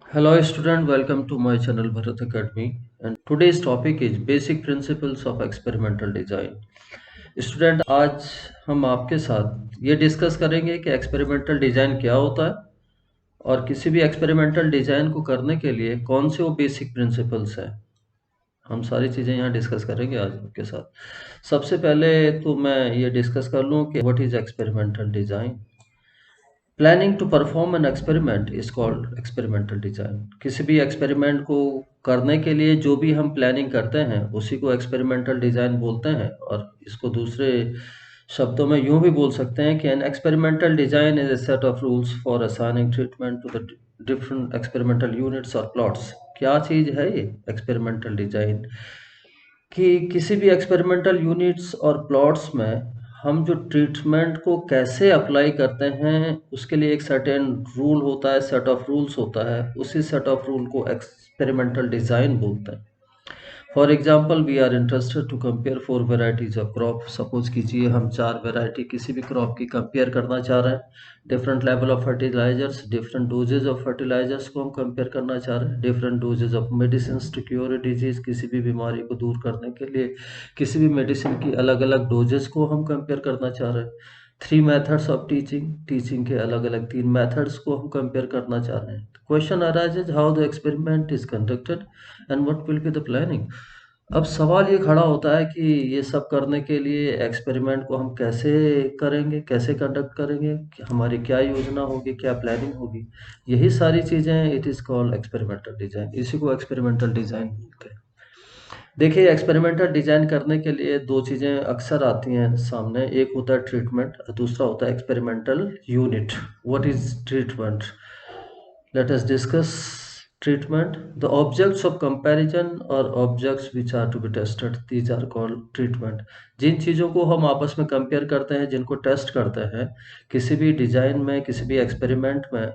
Hello student, welcome to my channel Bharat Academy, and today's topic is basic principles of experimental design. Student आज हम आपके साथ ये discuss करेंगे कि एक्सपेरिमेंटल डिजाइन क्या होता है और किसी भी एक्सपेरिमेंटल डिजाइन को करने के लिए कौन से वो बेसिक प्रिंसिपल्स हैं। हम सारी चीज़ें यहाँ डिस्कस करेंगे आज आपके साथ। सबसे पहले तो मैं ये डिस्कस कर लूँ कि what is experimental design. Planning to perform an experiment is called experimental design. किसी भी एक्सपेरिमेंट को करने के लिए जो भी हम प्लानिंग करते हैं उसी को एक्सपेरिमेंटल डिजाइन बोलते हैं, और इसको दूसरे शब्दों में यूं भी बोल सकते हैं कि an experimental design is a set of rules for assigning treatment to the different experimental units और प्लॉट्स। क्या चीज़ है ये एक्सपेरिमेंटल डिजाइन? कि किसी भी एक्सपेरिमेंटल यूनिट्स और प्लॉट्स में हम जो ट्रीटमेंट को कैसे अप्लाई करते हैं उसके लिए एक सर्टेन रूल होता है, सेट ऑफ रूल्स होता है। उसी सेट ऑफ रूल को एक्सपेरिमेंटल डिज़ाइन बोलते हैं। For example, we are interested to compare 4 varieties of crop. Suppose कीजिए हम 4 वेराइटी किसी भी क्रॉप की कंपेयर करना चाह रहे हैं। Different level of fertilisers, different doses of fertilisers को हम कंपेयर करना चाह रहे हैं। Different doses of medicine to cure disease, किसी भी बीमारी को दूर करने के लिए किसी भी मेडिसिन की अलग अलग डोजेस को हम कंपेयर करना चाह रहे हैं। 3 मेथड्स ऑफ टीचिंग, टीचिंग के अलग अलग 3 मेथड्स को हम कंपेयर करना चाह रहे हैं। Question arises how the experiment is conducted and what will be the planning. अब सवाल ये खड़ा होता है कि ये सब करने के लिए एक्सपेरिमेंट को हम कैसे करेंगे, कैसे कंडक्ट करेंगे, कि हमारी क्या योजना होगी, क्या प्लानिंग होगी। यही सारी चीज़ें it is called experimental design. इसी को एक्सपेरिमेंटल डिज़ाइन बोलते हैं। देखिए, एक्सपेरिमेंटल डिज़ाइन करने के लिए दो चीज़ें अक्सर आती हैं सामने। एक होता है ट्रीटमेंट, दूसरा होता है experimental unit. What is treatment? Let us discuss treatment. The objects of comparison or objects which are to be tested, these are called treatment. जिन चीज़ों को हम आपस में कंपेयर करते हैं, जिनको टेस्ट करते हैं किसी भी डिज़ाइन में, किसी भी एक्सपेरिमेंट में,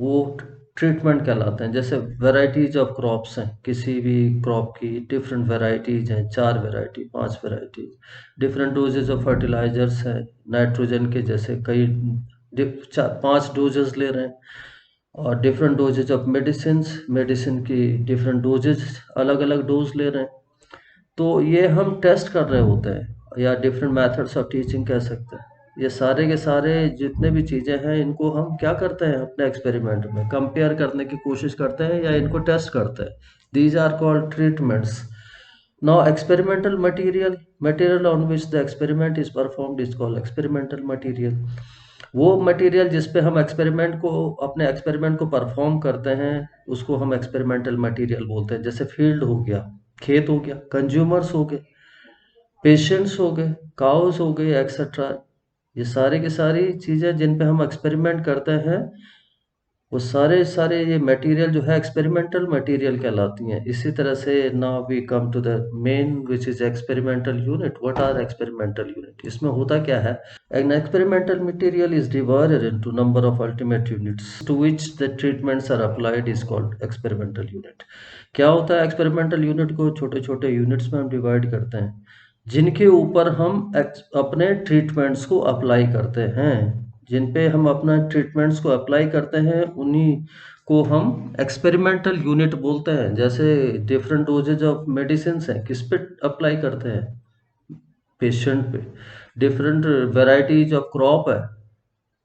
वो ट्रीटमेंट कहलाते हैं। जैसे वेराइटीज ऑफ क्रॉप्स हैं, किसी भी क्रॉप की डिफरेंट वेराइटीज हैं, 4 variety, 5 varieties. Different doses of fertilisers हैं, नाइट्रोजन के जैसे कई 5 डोजेस ले रहे हैं। और different doses of medicines, medicine की डिफरेंट डोजेज, अलग अलग डोज ले रहे हैं। तो ये हम टेस्ट कर रहे होते हैं, या डिफरेंट मेथड्स ऑफ टीचिंग कह सकते हैं। ये सारे के सारे जितने भी चीज़ें हैं इनको हम क्या करते हैं अपने एक्सपेरिमेंट में कंपेयर करने की कोशिश करते हैं या इनको टेस्ट करते हैं। These are called treatments. Now experimental material, material on which the experiment is performed is called experimental material. वो मटेरियल जिस पे हम एक्सपेरिमेंट को, अपने एक्सपेरिमेंट को परफॉर्म करते हैं, उसको हम एक्सपेरिमेंटल मटेरियल बोलते हैं। जैसे फील्ड हो गया, खेत हो गया, कंज्यूमर्स हो गए, पेशेंट्स हो गए, काउस हो गए, एक्सेट्रा। ये सारे की सारी चीज़ें जिन पे हम एक्सपेरिमेंट करते हैं, वो सारे सारे ये मटेरियल जो है एक्सपेरिमेंटल मटेरियल कहलाती हैं। इसी तरह से now we come to the main which is experimental unit. What are experimental unit? इसमें होता क्या है? An experimental material is divided into number of ultimate units to which the treatments are applied is called experimental unit. क्या होता है? Experimental unit को छोटे छोटे यूनिट्स में हम डिवाइड करते हैं, जिनके ऊपर हम अपने ट्रीटमेंट्स को अप्लाई करते हैं। जिन पे हम अपना ट्रीटमेंट्स को अप्लाई करते हैं उन्हीं को हम एक्सपेरिमेंटल यूनिट बोलते हैं। जैसे डिफरेंट डोजेज ऑफ मेडिसिन हैं, किस पे अप्लाई करते हैं? पेशेंट पे। डिफरेंट वेराइटीज ऑफ क्रॉप है,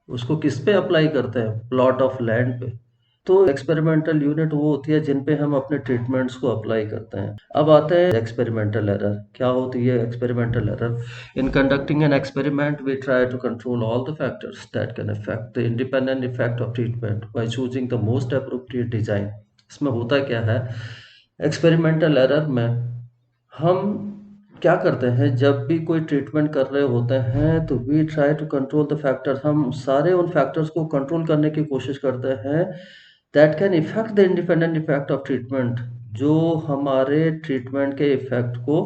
उसको किस पे अप्लाई करते हैं? प्लॉट ऑफ लैंड पे। तो एक्सपेरिमेंटल यूनिट वो होती है जिन पे हम अपने ट्रीटमेंट्स को अप्लाई करते हैं। अब आते हैं एक्सपेरिमेंटल एरर। क्या होती है experimental error? In conducting an experiment we try to control all the factors that can affect the independent effect of treatment by choosing the most appropriate design. इसमें होता क्या है एक्सपेरिमेंटल एरर में? हम क्या करते हैं जब भी कोई ट्रीटमेंट कर रहे होते हैं तो we try to control the factors. हम सारे उन फैक्टर्स को कंट्रोल करने की कोशिश करते हैं that can effect the independent effect of treatment, जो हमारे ट्रीटमेंट के इफेक्ट को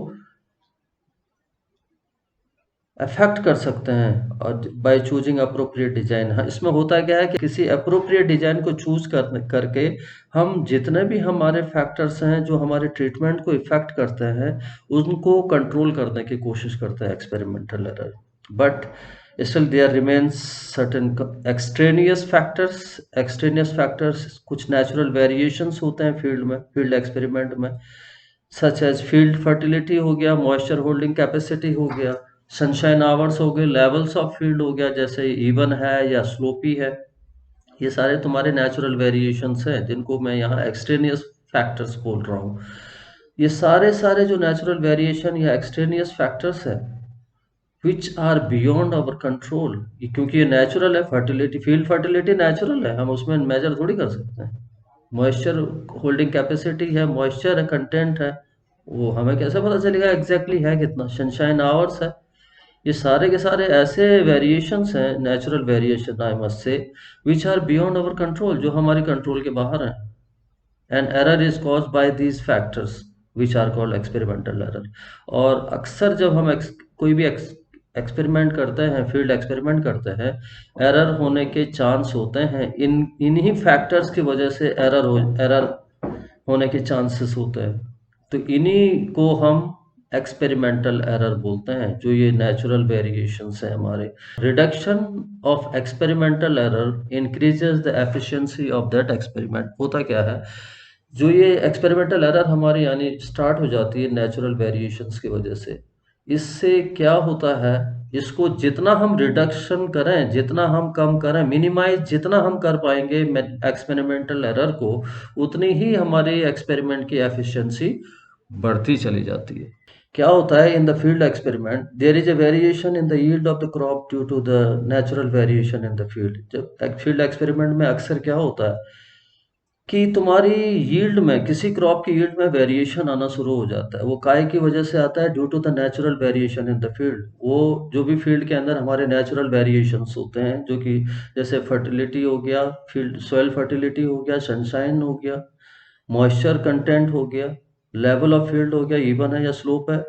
अफेक्ट कर सकते हैं, और बाय चूजिंग अप्रोप्रिएट डिजाइन। हाँ, इसमें होता क्या है कि किसी अप्रोप्रिएट डिजाइन को चूज करके हम जितने भी हमारे फैक्टर्स हैं जो हमारे ट्रीटमेंट को इफेक्ट करते हैं उनको कंट्रोल करने की कोशिश करते हैं experimental error. But Still there remains certain extraneous factors, कुछ natural variations होते हैं फील्ड एक्सपेरिमेंट में, सच एज फील्ड फर्टिलिटी हो गया, मॉइस्चर होल्डिंग कैपेसिटी हो गया, सनशाइन आवर्स हो गए, लेवल्स ऑफ फील्ड हो गया, जैसे इवन है या स्लोपी है। ये सारे तुम्हारे नेचुरल वेरिएशंस हैं जिनको मैं यहाँ एक्सट्रेनियस फैक्टर्स बोल रहा हूँ। ये सारे सारे जो नेचुरल वेरिएशन या एक्सट्रेनियस फैक्टर्स है which are beyond our control, क्योंकि ये नेचुरल है, फर्टिलिटी, फील्ड फर्टिलिटी नेचुरल है, हम उसमें मेजर थोड़ी कर सकते हैं। मॉइस्चर होल्डिंग कैपेसिटी है, मॉइस्चर है, कंटेंट है, वो हमें कैसे पता चलेगा एग्जैक्टली है कितना। सनशाइन आवर्स है, ये सारे के सारे ऐसे वेरिएशंस हैं, natural variation I must say, which are beyond our control, जो हमारे कंट्रोल के बाहर हैं। And error is caused by these factors which are called experimental error. और अक्सर जब हम कोई भी एक्सपेरिमेंट करते हैं, फील्ड एक्सपेरिमेंट करते हैं, एरर होने के चांस होते हैं, इन्हीं फैक्टर्स की वजह से एरर होने के चांसेस होते हैं। तो इन्हीं को हम एक्सपेरिमेंटल एरर बोलते हैं, जो ये नेचुरल वेरिएशंस हैं हमारे। Reduction of experimental error increases the efficiency of that experiment. होता क्या है, जो ये एक्सपेरिमेंटल एरर हमारी यानी स्टार्ट हो जाती है नेचुरल वेरिएशंस की वजह से, इससे क्या होता है, इसको जितना हम रिडक्शन करें, जितना हम कम करें, मिनिमाइज जितना हम कर पाएंगे एक्सपेरिमेंटल एरर को, उतनी ही हमारे एक्सपेरिमेंट की एफिशिएंसी बढ़ती चली जाती है। क्या होता है, in the field experiment there is a variation in the yield of the crop due to the natural variation in the field. जब फील्ड एक्सपेरिमेंट में अक्सर क्या होता है कि तुम्हारी यील्ड में, किसी क्रॉप की यील्ड में वेरिएशन आना शुरू हो जाता है। वो काय की वजह से आता है, due to the natural variation in the field. वो जो भी फील्ड के अंदर हमारे नेचुरल वेरिएशंस होते हैं, जो कि जैसे फर्टिलिटी हो गया, फील्ड सॉइल फर्टिलिटी हो गया, सनशाइन हो गया, मॉइस्चर कंटेंट हो गया, लेवल ऑफ फील्ड हो गया, इवन है या स्लोप है,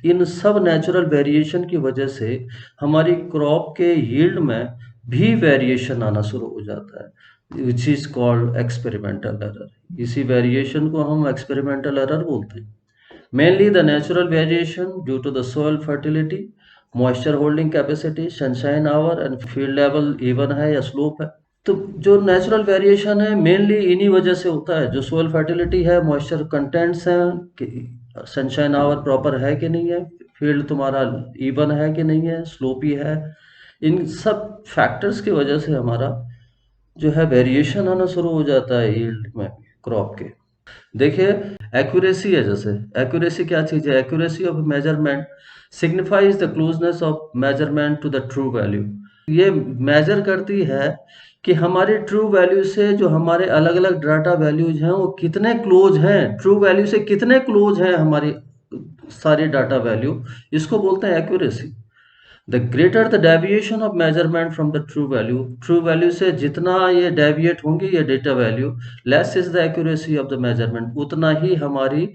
इन सब नेचुरल वेरिएशन की वजह से हमारी क्रॉप के यील्ड में भी वेरिएशन आना शुरू हो जाता है, which is called experimental error. इसी वेरिएशन को हम एक्सपेरिमेंटल एरर बोलते हैं। Mainly the natural variation due to the soil fertility, moisture holding capacity, sunshine hour and field level even है या स्लोप है। तो जो नेचुरल वेरिएशन है मेनली इन्हीं वजह से होता है, जो सोइल फर्टिलिटी है, मॉइस्चर कंटेंट्स हैं, कि सनशाइन आवर प्रॉपर है कि नहीं है, फील्ड तुम्हारा इवन है कि नहीं है, स्लोपी है, इन सब फैक्टर्स की वजह से हमारा जो है वेरिएशन आना शुरू हो जाता है यील्ड में क्रॉप के। देखिए, एक्यूरेसी है, जैसे एक्यूरेसी क्या चीज़ है, accuracy of measurement signifies the closeness of measurement to the true value. ये मेजर करती है कि हमारे ट्रू वैल्यू से जो हमारे अलग अलग डाटा वैल्यूज हैं वो कितने क्लोज हैं, ट्रू वैल्यू से कितने क्लोज हैं हमारी सारी डाटा वैल्यू, इसको बोलते हैं accuracy. The greater the deviation of measurement from the true value से जितना ये डेविएट होंगे ये data value, less is the accuracy of the measurement, उतना ही हमारी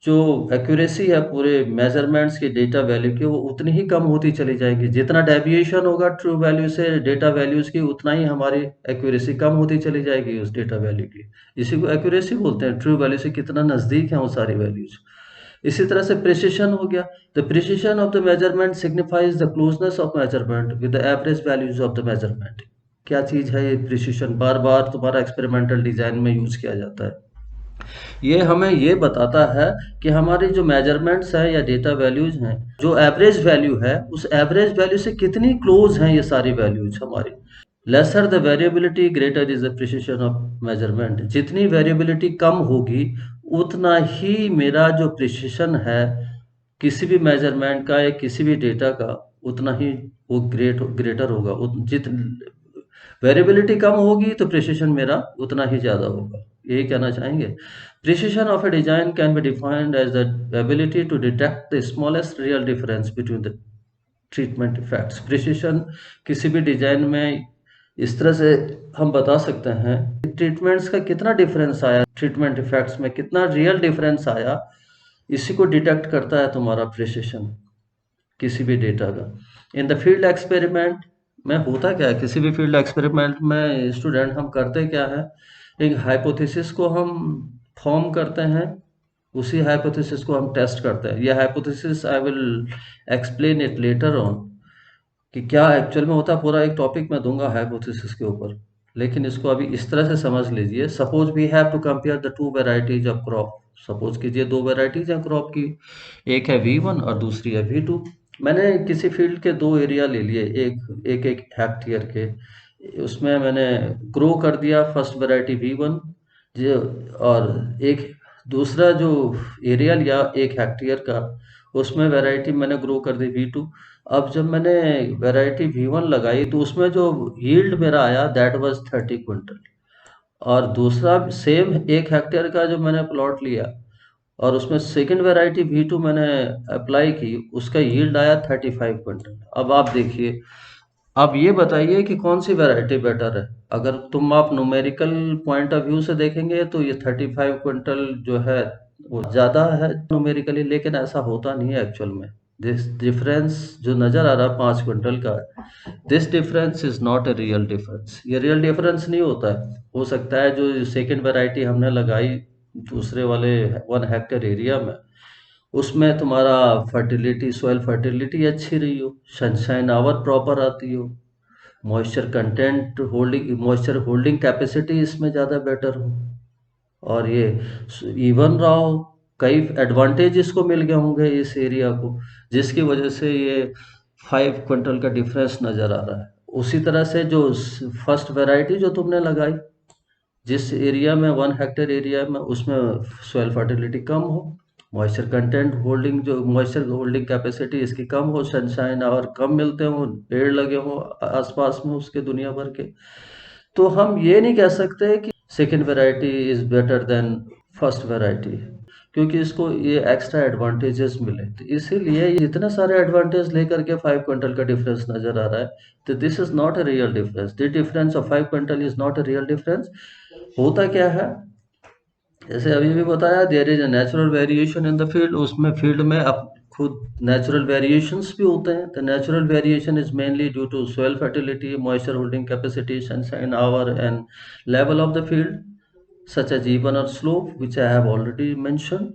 जो एक्यूरेसी है पूरे मेजरमेंट्स की डेटा वैल्यू की, वो उतनी ही कम होती चली जाएगी। जितना डेविएशन होगा ट्रू वैल्यू से डेटा वैल्यूज की, उतना ही हमारी एक्यूरेसी कम होती चली जाएगी उस डेटा वैल्यू की। इसी को एक्यूरेसी बोलते हैं, ट्रू वैल्यू से कितना नज़दीक है वो सारी वैल्यूज। इसी तरह से प्रिसिशन हो गया, the precision of the measurement signifies the closeness of measurement with the average values of the measurement. क्या चीज़ है ये प्रिसिशन, बार बार तुम्हारा एक्सपेरिमेंटल डिजाइन में यूज किया जाता है। ये हमें ये बताता है कि हमारी जो मेजरमेंट्स हैं या डेटा वैल्यूज हैं, जो एवरेज वैल्यू है, उस एवरेज वैल्यू से कितनी क्लोज हैं ये सारी वैल्यूज हमारी। Lesser the variability greater is the precision of measurement. जितनी वेरिएबिलिटी कम होगी उतना ही मेरा जो प्रिसिशन है किसी भी मेजरमेंट का या किसी भी डेटा का, उतना ही वो ग्रेटर होगा। जित वेरिएबिलिटी कम होगी तो प्रिसिशन मेरा उतना ही ज़्यादा होगा। यही कहना चाहेंगे। Precision of a design can be defined as the ability to detect the smallest real difference between the treatment effects. Precision किसी भी डिजाइन में इस तरह से हम बता सकते हैं ट्रीटमेंट्स का कितना डिफरेंस आया, ट्रीटमेंट इफेक्ट्स में कितना रियल डिफरेंस आया, इसी को डिटेक्ट करता है तुम्हारा प्रिसिशन किसी भी डेटा का। इन द फील्ड एक्सपेरिमेंट में होता क्या है, किसी भी फील्ड एक्सपेरिमेंट में स्टूडेंट हम करते क्या है, एक हाइपोथेसिस को हम फॉर्म करते हैं, उसी हाइपोथेसिस को हम टेस्ट करते हैं। यह hypothesis I will explain it later on, कि क्या एक्चुअल में होता है। पूरा एक टॉपिक मैं दूंगा हाइपोथेसिस के ऊपर, लेकिन इसको अभी इस तरह से समझ लीजिए। Suppose we have to compare the two varieties of crop. Suppose कीजिए दो वेराइटीज हैं क्रॉप की, एक है V1 और दूसरी है V2। मैंने किसी फील्ड के दो एरिया ले लिए, एक एक एक हेक्टेयर के। उसमें मैंने ग्रो कर दिया फर्स्ट वेराइटी V1 जो, और एक दूसरा जो एरिया लिया एक हेक्टेयर का, उसमें वैरायटी मैंने ग्रो कर दी V2। अब जब मैंने वैरायटी V1 लगाई तो उसमें जो यील्ड मेरा आया दैट वाज 30 क्विंटल। और दूसरा सेम एक हेक्टेयर का जो मैंने प्लॉट लिया और उसमें सेकंड वैरायटी V2 मैंने अप्लाई की, उसका यील्ड आया 35 क्विंटल। अब आप देखिए, आप ये बताइए कि कौन सी वैरायटी बेटर है। अगर तुम आप न्यूमेरिकल पॉइंट ऑफ व्यू से देखेंगे तो ये 35 क्विंटल जो है वो ज़्यादा है न्यूमेरिकली, लेकिन ऐसा होता नहीं है एक्चुअल में। दिस डिफरेंस जो नज़र आ रहा है 5 क्विंटल का, this difference is not a real difference. ये रियल डिफरेंस नहीं होता है। हो सकता है जो सेकेंड वैरायटी हमने लगाई दूसरे वाले 1 हेक्टेयर एरिया में, उसमें तुम्हारा फर्टिलिटी, सॉइल फर्टिलिटी अच्छी रही हो, सनशाइन आवर प्रॉपर आती हो, moisture content holding, moisture holding capacity इसमें ज़्यादा बेटर हो, और ये इवन रहा हो। कई एडवांटेज इसको मिल गए होंगे इस एरिया को, जिसकी वजह से ये 5 क्विंटल का डिफरेंस नज़र आ रहा है। उसी तरह से जो फर्स्ट वैरायटी जो तुमने लगाई, जिस एरिया में 1 हेक्टेयर एरिया में, उसमें सॉइल फर्टिलिटी कम हो, मॉइस्चर कंटेंट होल्डिंग जो मॉइस्चर होल्डिंग कैपेसिटी इसकी कम हो, सनशाइन और कम मिलते हो, पेड़ लगे हो आसपास में उसके दुनिया भर के, तो हम ये नहीं कह सकते कि second variety is better than first variety, क्योंकि इसको ये एक्स्ट्रा एडवांटेजेस मिले। तो इसीलिए ये इतने सारे एडवांटेज लेकर के 5 क्विंटल का डिफरेंस नजर आ रहा है। तो this is not a real difference, the difference of 5 quintal is not a real difference. होता क्या है, जैसे अभी भी बताया, there is a natural variation in the field. उसमें फील्ड में अब खुद नेचुरल वेरिएशंस भी होते हैं। The natural variation is mainly due to soil fertility, moisture holding capacity, sunshine hour and level of the field such as even और slope which I have already mention.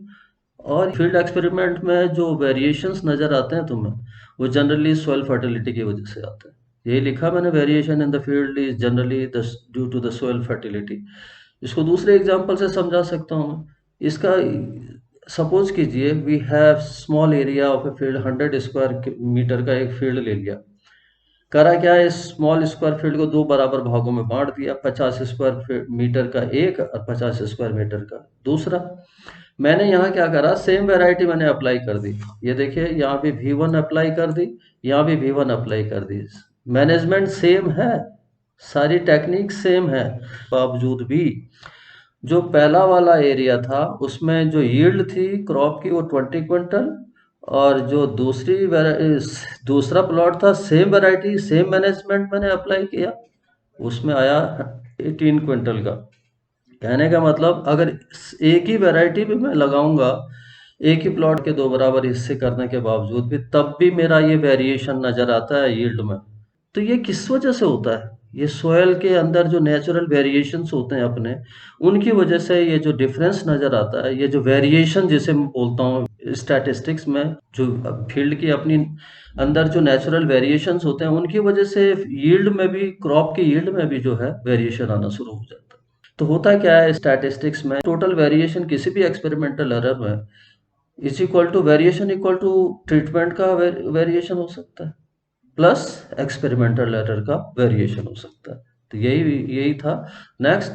और field experiment में जो variations नज़र आते हैं तुम्हें, वो generally soil fertility की वजह से आते हैं। यही लिखा मैंने, variation in the field is generally due to the soil fertility. इसको दूसरे एग्जांपल से समझा सकता हूँ मैं। इसका सपोज कीजिए we have small area of a field, 100 square metre का एक फील्ड ले लिया। करा क्या है, इस स्मॉल स्क्वायर फील्ड को दो बराबर भागों में बांट दिया, 50 स्क्वायर मीटर का एक और 50 स्क्वायर मीटर का दूसरा। मैंने यहाँ क्या करा, सेम वैरायटी मैंने अप्लाई कर दी। ये देखिए यहाँ भी V1 अप्लाई कर दी, यहाँ भी V1 अप्लाई कर दी। मैनेजमेंट सेम है, सारी टेक्निक सेम है, बावजूद भी जो पहला वाला एरिया था उसमें जो यील्ड थी क्रॉप की वो 20 क्विंटल, और जो दूसरा प्लॉट था सेम वैरायटी सेम मैनेजमेंट मैंने अप्लाई किया, उसमें आया 18 क्विंटल का। कहने का मतलब, अगर एक ही वैरायटी भी मैं लगाऊंगा, एक ही प्लॉट के दो बराबर हिस्से करने के बावजूद भी, तब भी मेरा ये वेरिएशन नज़र आता है यील्ड में। तो ये किस वजह से होता है, ये सोयल के अंदर जो नेचुरल वेरिएशंस होते हैं अपने, उनकी वजह से ये जो डिफरेंस नज़र आता है, ये जो वेरिएशन जिसे मैं बोलता हूँ स्टैटिस्टिक्स में, जो फील्ड की अपनी अंदर जो नेचुरल वेरिएशंस होते हैं, उनकी वजह से यील्ड में भी, क्रॉप की यील्ड में भी जो है वेरिएशन आना शुरू हो जाता है। तो होता क्या है स्टैटिस्टिक्स में, टोटल वेरिएशन किसी भी एक्सपेरिमेंटल एरर में is equal to variation equal to treatment का वेरिएशन हो सकता है, प्लस एक्सपेरिमेंटल एरर का वेरिएशन हो सकता है। तो यही यही था। नेक्स्ट,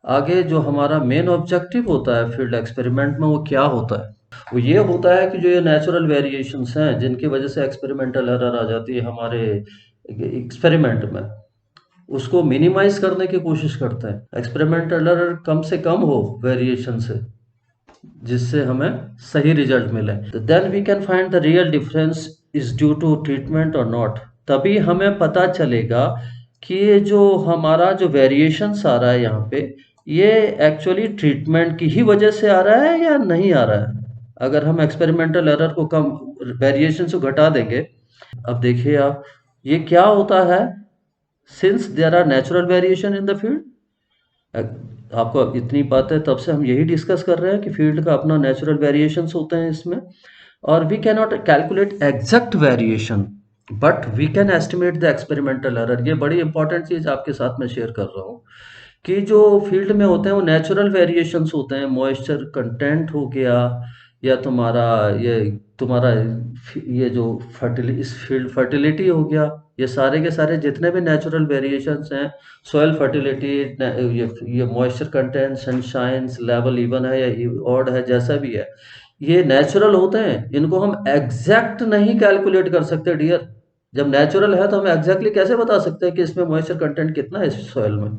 आगे जो हमारा मेन ऑब्जेक्टिव होता है फील्ड एक्सपेरिमेंट में, वो क्या होता है, वो ये होता है कि जो ये नेचुरल वेरिएशंस हैं जिनकी वजह से एक्सपेरिमेंटल एरर आ जाती है हमारे एक्सपेरिमेंट में, उसको मिनिमाइज करने की कोशिश करते हैं। एक्सपेरिमेंटल एरर कम से कम हो वेरिएशन से, जिससे हमें सही रिजल्ट मिले। तो then we can find the real difference is due to treatment और नॉट। तभी हमें पता चलेगा कि ये जो हमारा जो वेरिएशंस आ रहा है यहाँ पे, ये एक्चुअली ट्रीटमेंट की ही वजह से आ रहा है या नहीं आ रहा है। अगर हम एक्सपेरिमेंटल एरर को कम, वेरिएशन को घटा देंगे। अब देखिए आप, ये क्या होता है, since there are natural variation in the field. आपको इतनी बात है, तब से हम यही डिस्कस कर रहे हैं कि फील्ड का अपना नेचुरल वेरिएशंस होते हैं इसमें, और we can not calculate exact variation but we can estimate the experimental error. ये बड़ी इंपॉर्टेंट चीज़ आपके साथ में शेयर कर रहा हूँ कि जो फील्ड में होते हैं वो नेचुरल वेरिएशंस होते हैं, मॉइस्चर कंटेंट हो गया, या तुम्हारा ये जो इस फील्ड फर्टिलिटी हो गया, ये सारे के सारे जितने भी नेचुरल वेरिएशंस हैं, सॉइल फर्टिलिटी, ये moisture content, sunshine level even है या ऑड है, जैसा भी है, ये नेचुरल होते हैं। इनको हम एग्जैक्ट नहीं कैलकुलेट कर सकते डियर। जब नेचुरल है तो हम एग्जैक्टली कैसे बता सकते हैं कि इसमें मॉइस्चर कंटेंट कितना है इस सॉइल में।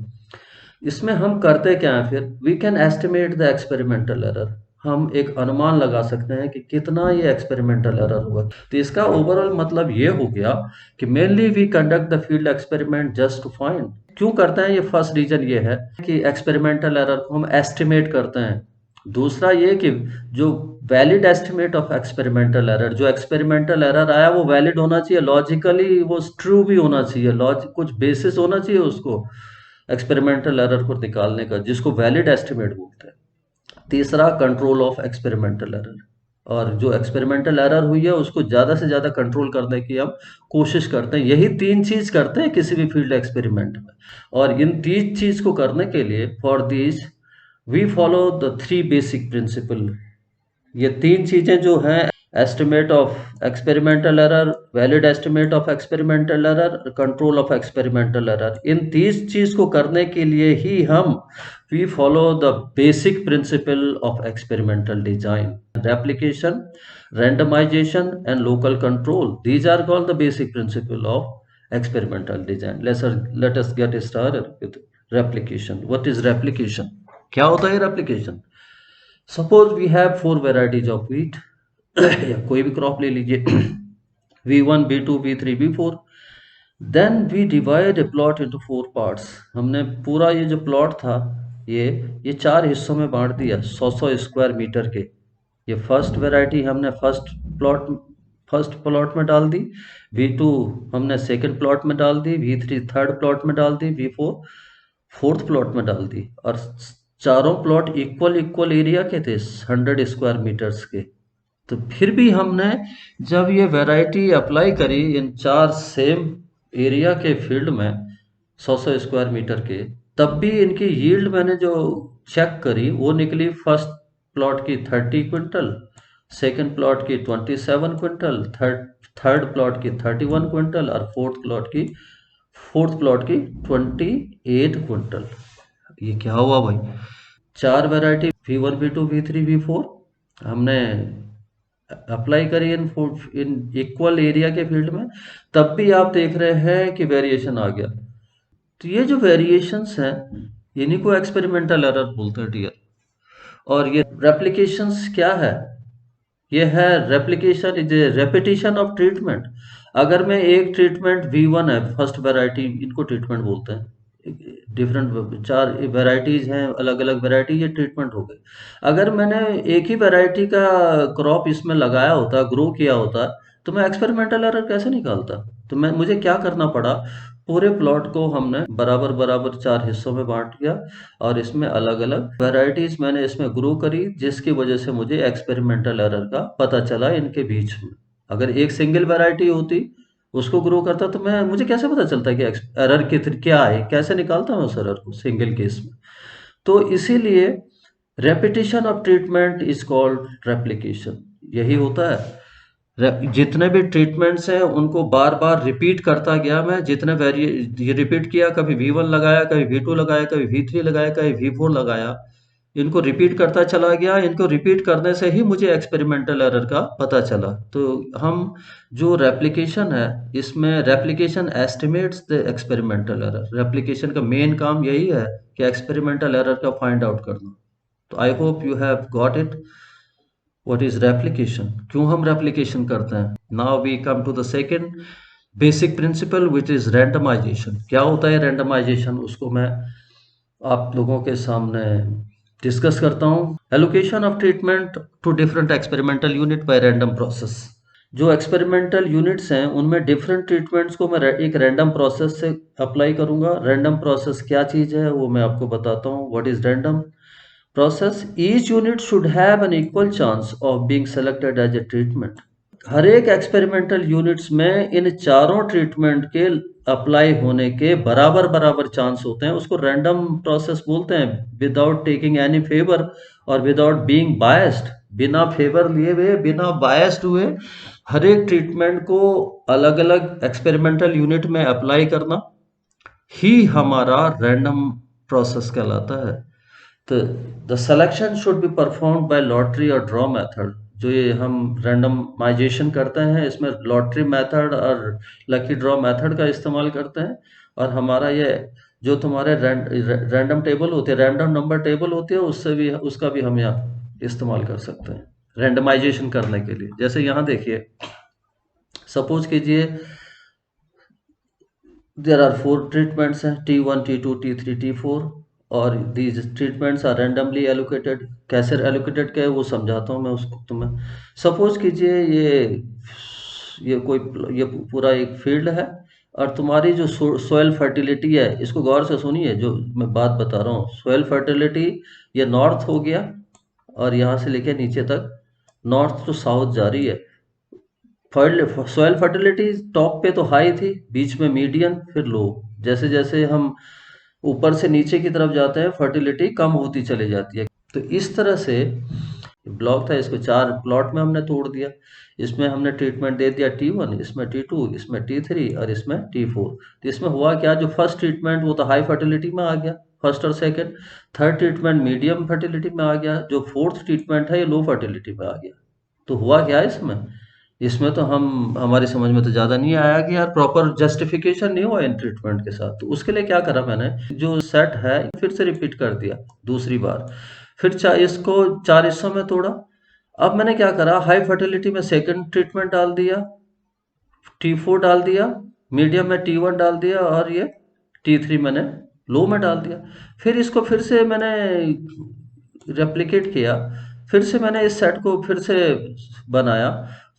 इसमें हम करते क्या है फिर, we can estimate the experimental error. हम एक अनुमान लगा सकते हैं कि कितना ये एक्सपेरिमेंटल एरर हुआ। तो इसका ओवरऑल मतलब ये हो गया कि mainly we conduct the field experiment just to find. क्यों करते हैं, ये फर्स्ट रीजन ये है कि एक्सपेरिमेंटल एरर को हम एस्टिमेट करते हैं। दूसरा ये कि जो valid estimate of experimental error, जो एक्सपेरिमेंटल एरर आया वो वैलिड होना चाहिए, लॉजिकली वो ट्रू भी होना चाहिए, लॉजिक कुछ बेसिस होना चाहिए उसको एक्सपेरिमेंटल एरर को निकालने का, जिसको वैलिड एस्टिमेट बोलते हैं। तीसरा, कंट्रोल ऑफ एक्सपेरिमेंटल एरर। और जो एक्सपेरिमेंटल एरर हुई है उसको ज़्यादा से ज़्यादा कंट्रोल करने की हम कोशिश करते हैं। यही तीन चीज़ करते हैं किसी भी फील्ड एक्सपेरिमेंट में। और इन तीन चीज़ को करने के लिए, for this we follow the three basic principle. ये तीन चीजें जो हैं, estimate of experimental error, valid estimate of experimental error, control of experimental error, इन तीन चीज को करने के लिए ही हम we follow the basic principle of experimental design, replication, randomization and local control. These are called the basic principle of experimental design. Let us get started with replication. What is replication? क्या होता है replication? Suppose we have 4 varieties of wheat या कोई भी crop ले लीजिए, V1, V2, V3, V4। Then we divide a plot into 4 parts. हमने पूरा ये जो प्लॉट था, ये 4 हिस्सों में बांट दिया 100 स्क्वायर मीटर के। ये फर्स्ट वेराइटी हमने फर्स्ट प्लॉट में डाल दी, V2 हमने सेकंड प्लॉट में डाल दी, V3 थर्ड प्लॉट में डाल दी, V4 फोर्थ प्लॉट में डाल दी। और चारों प्लॉट इक्वल इक्वल एरिया के थे, 100 स्क्वायर मीटर्स के। तो फिर भी हमने जब ये वैरायटी अप्लाई करी इन 4 सेम एरिया के फील्ड में, 100 स्क्वायर मीटर के, तब भी इनकी यील्ड मैंने जो चेक करी वो निकली, फर्स्ट प्लॉट की 30 क्विंटल, सेकंड प्लॉट की 27 क्विंटल, थर्ड प्लॉट की 31 क्विंटल, और फोर्थ प्लॉट की 28 क्विंटल। ये क्या हुआ भाई, 4 variety V1, V2, V3, V4 हमने अप्लाई करी इन इक्वल एरिया के फील्ड में, तब भी आप देख रहे हैं कि वेरिएशन आ गया। तो ये जो वेरिएशंस हैं, इन्हीं को एक्सपेरिमेंटल एरर बोलते हैं डियर। और ये रेप्लिकेशंस क्या है, ये है replication is a repetition of treatment. अगर मैं एक ट्रीटमेंट V1 है, फर्स्ट वैरायटी, इनको ट्रीटमेंट बोलते हैं। डिफरेंट 4 वेराइटीज हैं, अलग अलग वेराइटी, ये ट्रीटमेंट हो गई। अगर मैंने एक ही वेराइटी का क्रॉप इसमें लगाया होता, ग्रो किया होता, तो मैं एक्सपेरिमेंटल एरर कैसे निकालता। तो मुझे क्या करना पड़ा, पूरे प्लॉट को हमने बराबर बराबर 4 हिस्सों में बांट दिया, और इसमें अलग अलग वेराइटीज मैंने इसमें ग्रो करी, जिसकी वजह से मुझे एक्सपेरिमेंटल एरर का पता चला इनके बीच में। अगर एक सिंगल वेराइटी होती, उसको ग्रो करता, तो मुझे कैसे पता चलता कि एरर क्या है, कैसे निकालता मैं उस एरर को सिंगल केस में। तो इसीलिए repetition of treatment is called replication. यही होता है, जितने भी ट्रीटमेंट्स हैं उनको बार बार रिपीट करता गया मैं, जितने ये रिपीट किया, कभी V1 लगाया, कभी V2 लगाया, कभी V3 लगाया, कभी V4 लगाया, इनको रिपीट करता चला गया। इनको रिपीट करने से ही मुझे एक्सपेरिमेंटल एरर का पता चला। तो हम जो रेप्लिकेशन है, इसमें replication estimates the experimental error. Replication का मेन काम यही है कि एक्सपेरिमेंटल एरर का फाइंड आउट करना। तो I hope you have got it, what is replication, क्यों हम रेप्लिकेशन करते हैं। Now we come to the second basic principle which is randomisation. क्या होता है रैंडमाइजेशन, उसको मैं आप लोगों के सामने डिस्कस करता हूँ। Allocation of treatment to different experimental unit by random process. जो एक्सपेरिमेंटल यूनिट्स हैं उनमें डिफरेंट ट्रीटमेंट्स को मैं एक रैंडम प्रोसेस से अप्लाई करूंगा। रैंडम प्रोसेस क्या चीज़ है वो मैं आपको बताता हूँ। What is random process? Each unit should have an equal chance of being selected as a treatment. हर एक एक्सपेरिमेंटल यूनिट्स में इन चारों ट्रीटमेंट के अप्लाई होने के बराबर बराबर चांस होते हैं। उसको रैंडम प्रोसेस बोलते हैं, विदाउट टेकिंग एनी फेवर और विदाउट बीइंग बायस्ड। बिना फेवर लिए हुए, बिना बायस्ड हुए, हर एक ट्रीटमेंट को अलग अलग एक्सपेरिमेंटल यूनिट में अप्लाई करना ही हमारा रैंडम प्रोसेस कहलाता है। तो the selection should be performed by lottery और ड्रॉ मेथड। जो ये हम रैंडमाइजेशन करते हैं, इसमें लॉटरी मेथड और लकी ड्रॉ मेथड का इस्तेमाल करते हैं। और हमारा ये जो तुम्हारे रैंडम टेबल होते हैं, रैंडम नंबर टेबल होती है, उससे भी उसका भी हम यहाँ इस्तेमाल कर सकते हैं रैंडमाइजेशन करने के लिए। जैसे यहाँ देखिए, सपोज कीजिए there are four treatments हैं, T1, T2, T3, T4, और these treatments are randomly allocated। कैसे allocated क्या है वो समझाता हूँ मैं उसको तुम्हें। सपोज कीजिए ये कोई ये पूरा एक फील्ड है, और तुम्हारी जो सोयल फर्टिलिटी है, इसको गौर से सुनिए जो मैं बात बता रहा हूँ। सोयल फर्टिलिटी ये नॉर्थ हो गया, और यहाँ से लेके नीचे तक नॉर्थ टू साउथ जा रही है। सॉइल फर्टिलिटी टॉप पे तो हाई थी, बीच में मीडियम, फिर लो। जैसे जैसे हम ऊपर से नीचे की तरफ जाते हैं, फर्टिलिटी कम होती चली जाती है। तो इस तरह से ब्लॉक था, इसको चार प्लॉट में हमने तोड़ दिया। इसमें हमने ट्रीटमेंट दे दिया T1, इसमें T2, इसमें T3 और इसमें T4। तो इसमें हुआ क्या, जो फर्स्ट ट्रीटमेंट वो तो हाई फर्टिलिटी में आ गया, फर्स्ट और second. Third treatment medium fertility में आ गया, जो फोर्थ ट्रीटमेंट है ये लो फर्टिलिटी में आ गया। तो हुआ क्या इसमें, इसमें तो हमारी समझ में तो ज़्यादा नहीं आया कि यार प्रॉपर जस्टिफिकेशन नहीं हुआ इन ट्रीटमेंट के साथ। तो उसके लिए क्या करा मैंने, जो सेट है फिर से रिपीट कर दिया दूसरी बार। फिर इसको चार हिस्सों में तोड़ा। अब मैंने क्या करा, हाई फर्टिलिटी में सेकंड ट्रीटमेंट डाल दिया, T4 डाल दिया, मीडियम में T1 डाल दिया, और ये T3 मैंने लो में डाल दिया। फिर इसको फिर से मैंने रेप्लिकेट किया, फिर से मैंने इस सेट को फिर से बनाया।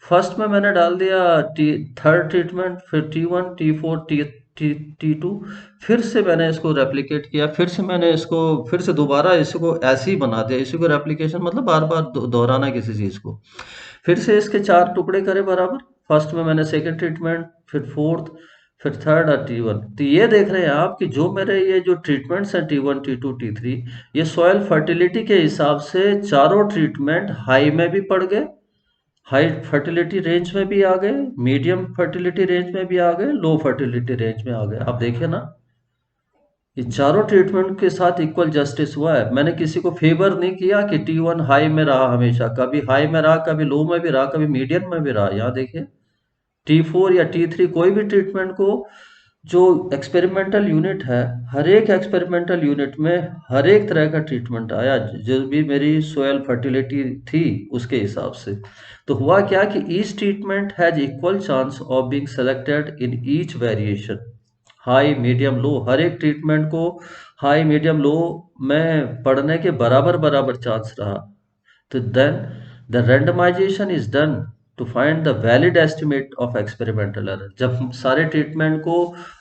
फर्स्ट में मैंने डाल दिया थर्ड ट्रीटमेंट, फिर T1, T4, T2। फिर से मैंने इसको रेप्लिकेट किया, फिर से मैंने इसको फिर से दोबारा इसको ऐसे ही बना दिया। इसी को रेप्लिकेशन मतलब बार बार दोहराना किसी चीज़ को। फिर से इसके चार टुकड़े करे बराबर। फर्स्ट में मैंने सेकंड ट्रीटमेंट, फिर फोर्थ, फिर थर्ड और T1। तो ये देख रहे हैं आप कि जो मेरे ये जो ट्रीटमेंट्स हैं T1, T2, T3, ये सॉइल फर्टिलिटी के हिसाब से चारों ट्रीटमेंट हाई में भी पड़ गए, हाई फर्टिलिटी रेंज में भी आ गए, मीडियम फर्टिलिटी रेंज में भी आ गए, लो फर्टिलिटी रेंज में आ गए। आप देखिए ना, ये चारों ट्रीटमेंट के साथ इक्वल जस्टिस हुआ है। मैंने किसी को फेवर नहीं किया कि T1 हाई में रहा हमेशा, कभी हाई में रहा, कभी लो में भी रहा, कभी मीडियम में भी रहा। यहाँ देखिए T4 या T3 कोई भी ट्रीटमेंट को, जो एक्सपेरिमेंटल यूनिट है, हर एक एक्सपेरिमेंटल यूनिट में हर एक तरह का ट्रीटमेंट आया, जो भी मेरी सोयल फर्टिलिटी थी उसके हिसाब से। तो हुआ क्या कि each treatment has equal chance of being selected in each variation, high medium low. हर एक ट्रीटमेंट को हाई मीडियम लो में पढ़ने के बराबर बराबर चांस रहा। तो then the randomization is done to find the valid estimate of experimental error. जब सारे ट्रीटमेंट को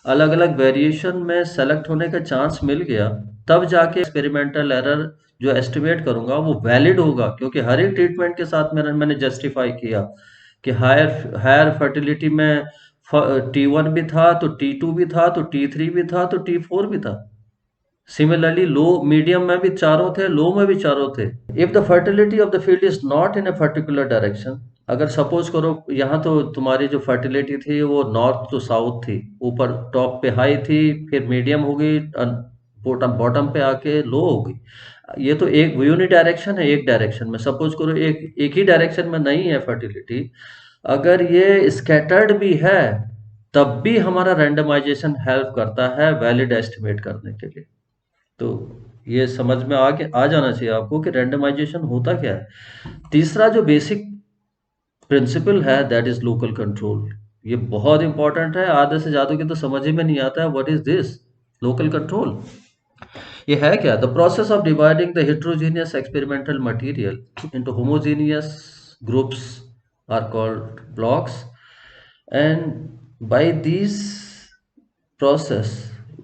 अलग अलग वेरिएशन में सेलेक्ट होने का चांस मिल गया, तब जाके एक्सपेरिमेंटल एरर जो एस्टिमेट करूंगा वो वैलिड होगा, क्योंकि हर एक ट्रीटमेंट के साथ मैंने जस्टिफाई किया कि हायर हायर फर्टिलिटी में T1 भी था, तो T2 भी था, तो T3 भी था, तो T4 भी था। सिमिलरली लो मीडियम में भी चारों थे, लो में भी चारों थे। If the fertility of the field is not in a particular direction, अगर सपोज करो यहाँ तो तुम्हारी जो फर्टिलिटी थी वो नॉर्थ टू साउथ थी, ऊपर टॉप पे हाई थी, फिर मीडियम हो गई, बॉटम बॉटम पे आके लो हो गई। ये तो एक यूनि डायरेक्शन है, एक डायरेक्शन में। सपोज करो एक ही डायरेक्शन में नहीं है फर्टिलिटी, अगर ये स्कैटर्ड भी है, तब भी हमारा रैंडमाइजेशन हेल्प करता है वैलिड एस्टिमेट करने के लिए। तो ये समझ में आ जाना चाहिए आपको कि रैंडमाइजेशन होता क्या है। तीसरा जो बेसिक प्रिंसिपल है, दैट इज लोकल कंट्रोल। ये बहुत इंपॉर्टेंट है, आधे से ज्यादा के तो समझ ही में नहीं आता है what is this local control. ये है क्या, the process of dividing the heterogeneous experimental material into homogeneous groups are called blocks, and by this process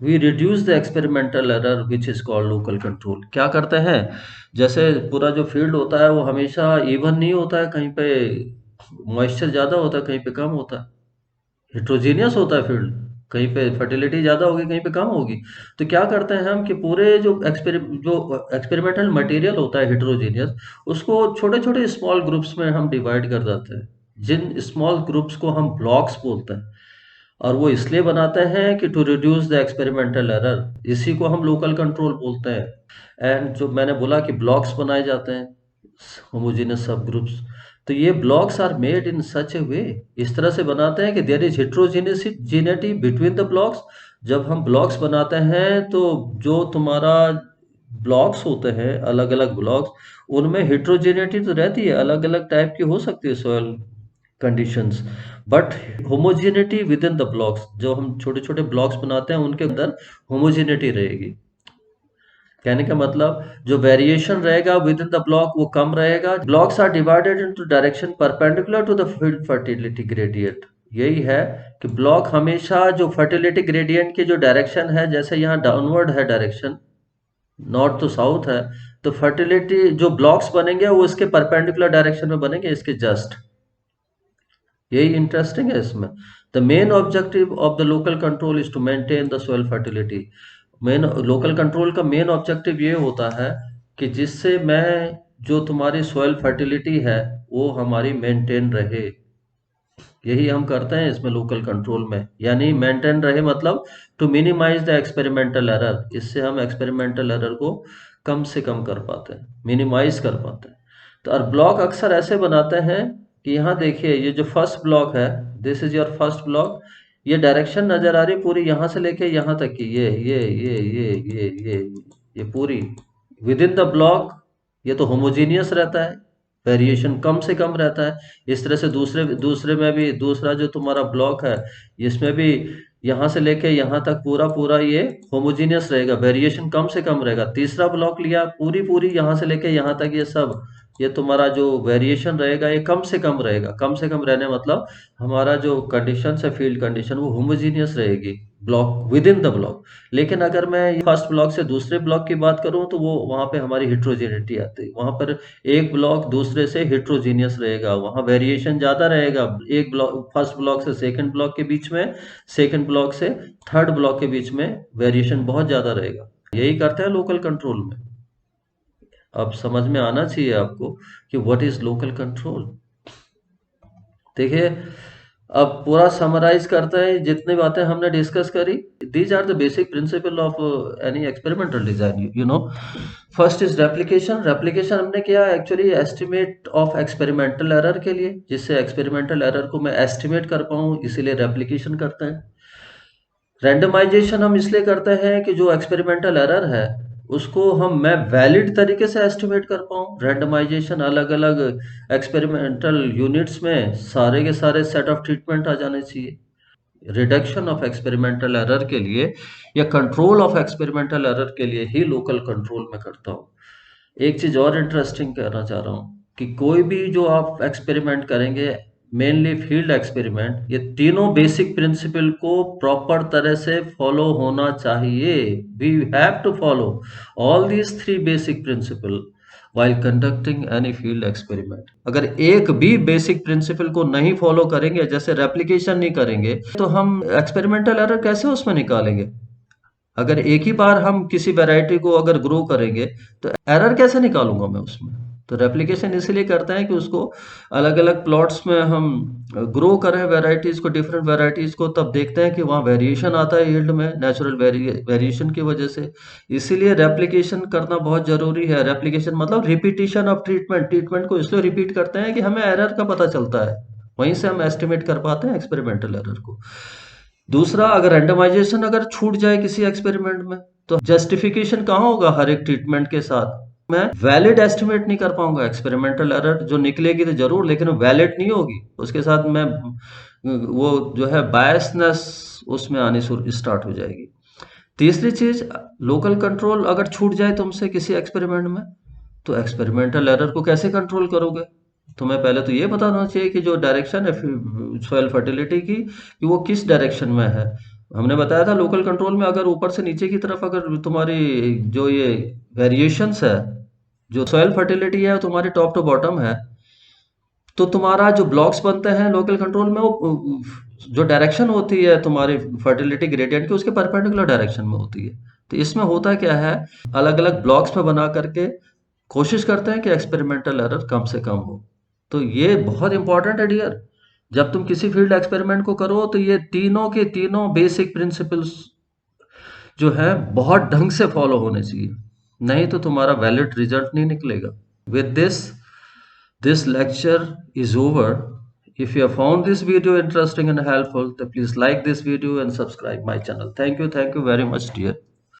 we reduce the experimental error which is called local control। क्या करते हैं, जैसे पूरा जो field होता है वो हमेशा इवन नहीं होता है, कहीं पे मॉइस्चर ज़्यादा होता है, कहीं पे कम होता है, हेट्रोजीनियस होता है फील्ड, कहीं पे फर्टिलिटी ज़्यादा होगी, कहीं पे कम होगी। तो क्या करते हैं हम कि पूरे जो एक्सपेरिमेंटल मटेरियल होता है हेट्रोजीनियस, उसको छोटे-छोटे स्मॉल ग्रुप्स में हम डिवाइड कर देते हैं, जिन स्मॉल ग्रुप्स को हम ब्लॉक्स बोलते हैं। और वो इसलिए बनाते हैं कि to reduce the experimental error, इसी को हम लोकल कंट्रोल बोलते हैं। एंड जो मैंने बोला कि ब्लॉक्स बनाए जाते हैं, होमोजेनियस सब ग्रुप्स, तो ये blocks are made in such a way, इस तरह से बनाते हैं कि there is heterogeneity between the blocks. जब हम ब्लॉक्स बनाते हैं तो जो तुम्हारा ब्लॉक्स होते हैं, अलग अलग ब्लॉक्स, उनमें हेट्रोजेनिटी तो रहती है, अलग अलग टाइप की हो सकती है soil conditions, but homogeneity with in the blocks, जो हम छोटे छोटे ब्लॉक्स बनाते हैं उनके अंदर होमोजेनिटी रहेगी। कहने का मतलब जो वेरिएशन रहेगा विद इन द ब्लॉक वो कम रहेगा। Blocks are divided into direction perpendicular to the field fertility gradient. यही है कि ब्लॉक हमेशा जो फर्टिलिटी ग्रेडियंट की जो डायरेक्शन है, जैसे यहाँ डाउनवर्ड है डायरेक्शन, नॉर्थ टू साउथ है, तो फर्टिलिटी जो ब्लॉक्स बनेंगे वो इसके परपेंडिकुलर डायरेक्शन में बनेंगे, इसके जस्ट। यही इंटरेस्टिंग है इसमें। The main objective of the local control is to maintain the soil fertility. Main local control का मेन ऑब्जेक्टिव ये होता है कि जिससे मैं जो तुम्हारी सोइल फर्टिलिटी है वो हमारी मेंटेन रहे। यही हम करते हैं इसमें लोकल कंट्रोल में, यानी मेंटेन रहे मतलब to minimize the experimental error. इससे हम एक्सपेरिमेंटल एरर को कम से कम कर पाते हैं, मिनिमाइज कर पाते हैं। तो और ब्लॉक अक्सर ऐसे बनाते हैं कि यहाँ देखिए, ये जो फर्स्ट ब्लॉक है, this is your first block, ये डायरेक्शन नजर आ रही है पूरी, यहाँ से लेके यहाँ तक की, ये पूरी विद इन द ब्लॉक, ये तो होमोजीनियस रहता है, वेरिएशन कम से कम रहता है। इस तरह से दूसरे दूसरे में भी, दूसरा जो तुम्हारा ब्लॉक है, इसमें भी यहाँ से लेके यहाँ तक पूरा पूरा ये होमोजीनियस रहेगा, वेरिएशन कम से कम रहेगा। तीसरा ब्लॉक लिया, पूरी पूरी यहाँ से लेके यहाँ तक ये सब, ये तुम्हारा जो वेरिएशन रहेगा ये कम से कम रहेगा। कम से कम रहने मतलब हमारा जो कंडीशन है, फील्ड कंडीशन, वो होमोजीनियस रहेगी block with in the block. लेकिन अगर मैं फर्स्ट ब्लॉक से दूसरे ब्लॉक की बात करूं तो वो वहां पे हमारी हेट्रोजेनिटी आती है, वहां पर एक ब्लॉक दूसरे से हेट्रोजीनियस रहेगा, वहां वेरिएशन ज्यादा रहेगा। एक ब्लॉक, फर्स्ट ब्लॉक से सेकंड ब्लॉक के बीच में, सेकंड ब्लॉक से थर्ड ब्लॉक के बीच में वेरिएशन बहुत ज्यादा रहेगा। यही करते हैं लोकल कंट्रोल में। अब समझ में आना चाहिए आपको कि व्हाट इज लोकल कंट्रोल। देखिए, अब पूरा समराइज करते हैं जितनी बातें हमने डिस्कस करी। These are the basic principle of any experimental design, you know. First is replication. Replication हमने किया actually estimate of experimental error के लिए, जिससे एक्सपेरिमेंटल एरर को मैं एस्टिमेट कर पाऊँ, इसीलिए रेप्लिकेशन करते हैं। रैंडमाइजेशन हम इसलिए करते हैं कि जो एक्सपेरिमेंटल एरर है उसको मैं वैलिड तरीके से एस्टिमेट कर पाऊँ। रैंडमाइजेशन अलग अलग एक्सपेरिमेंटल यूनिट्स में सारे के सारे सेट ऑफ ट्रीटमेंट आ जाने चाहिए। रिडक्शन ऑफ एक्सपेरिमेंटल एरर के लिए या कंट्रोल ऑफ एक्सपेरिमेंटल एरर के लिए ही लोकल कंट्रोल में करता हूँ। एक चीज और इंटरेस्टिंग कहना चाह रहा हूँ कि कोई भी जो आप एक्सपेरिमेंट करेंगे, मेनली फील्ड एक्सपेरिमेंट, ये तीनों बेसिक प्रिंसिपल को प्रॉपर तरह से फॉलो होना चाहिए। We have to follow all these three basic principle while conducting any field experiment। अगर एक भी बेसिक प्रिंसिपल को नहीं फॉलो करेंगे, जैसे रेप्लिकेशन नहीं करेंगे, तो हम एक्सपेरिमेंटल एरर कैसे उसमें निकालेंगे? अगर एक ही बार हम किसी वैरायटी को अगर ग्रो करेंगे तो एरर कैसे निकालूंगा मैं उसमें? तो रेप्लिकेशन इसलिए करते हैं कि उसको अलग अलग प्लॉट्स में हम ग्रो करें वैरायटीज को, डिफरेंट वैरायटीज को, तब देखते हैं कि वहाँ वेरिएशन आता है यील्ड में, नेचुरल वेरिएशन की वजह से। इसीलिए रेप्लिकेशन करना बहुत जरूरी है। रेप्लिकेशन मतलब रिपीटिशन ऑफ ट्रीटमेंट। ट्रीटमेंट को इसलिए रिपीट करते हैं कि हमें एरर का पता चलता है, वहीं से हम एस्टिमेट कर पाते हैं एक्सपेरिमेंटल एरर को। दूसरा, अगर रैंडमाइजेशन अगर छूट जाए किसी एक्सपेरिमेंट में, तो जस्टिफिकेशन कहाँ होगा? हर एक ट्रीटमेंट के साथ मैं वैलिड एस्टिमेट नहीं कर पाऊंगा। एक्सपेरिमेंटल एरर जो निकलेगी तो जरूर, लेकिन वैलिड नहीं होगी। उसके साथ मैं वो जो है बायसनेस उसमें आनी स्टार्ट हो जाएगी। तीसरी चीज, लोकल कंट्रोल अगर छूट जाए तुमसे किसी एक्सपेरिमेंट में, तो एक्सपेरिमेंटल एरर को कैसे कंट्रोल करोगे? तुम्हें पहले तो ये पता होना चाहिए कि जो डायरेक्शन है सॉइल फर्टिलिटी की, कि वो किस डायरेक्शन में है। हमने बताया था लोकल कंट्रोल में अगर ऊपर से नीचे की तरफ अगर तुम्हारी जो ये वेरिएशंस है, जो सॉइल फर्टिलिटी है तुम्हारी टॉप टू बॉटम है, तो तुम्हारा जो ब्लॉक्स बनते हैं लोकल कंट्रोल में, वो जो डायरेक्शन होती है तुम्हारी फर्टिलिटी ग्रेडियंट की, उसके परपेंडिकुलर डायरेक्शन में होती है। तो इसमें होता क्या है, अलग अलग ब्लॉक्स में बना करके कोशिश करते हैं कि एक्सपेरिमेंटल एरर कम से कम हो। तो ये बहुत इंपॉर्टेंट है डियर। जब तुम किसी फील्ड एक्सपेरिमेंट को करो तो ये तीनों के तीनों बेसिक प्रिंसिपल्स जो है बहुत ढंग से फॉलो होने चाहिए, नहीं तो तुम्हारा वैलिड रिजल्ट नहीं निकलेगा। With this lecture is over. If you have found this video interesting and helpful, then please like this video and subscribe my channel. Thank you very much, dear.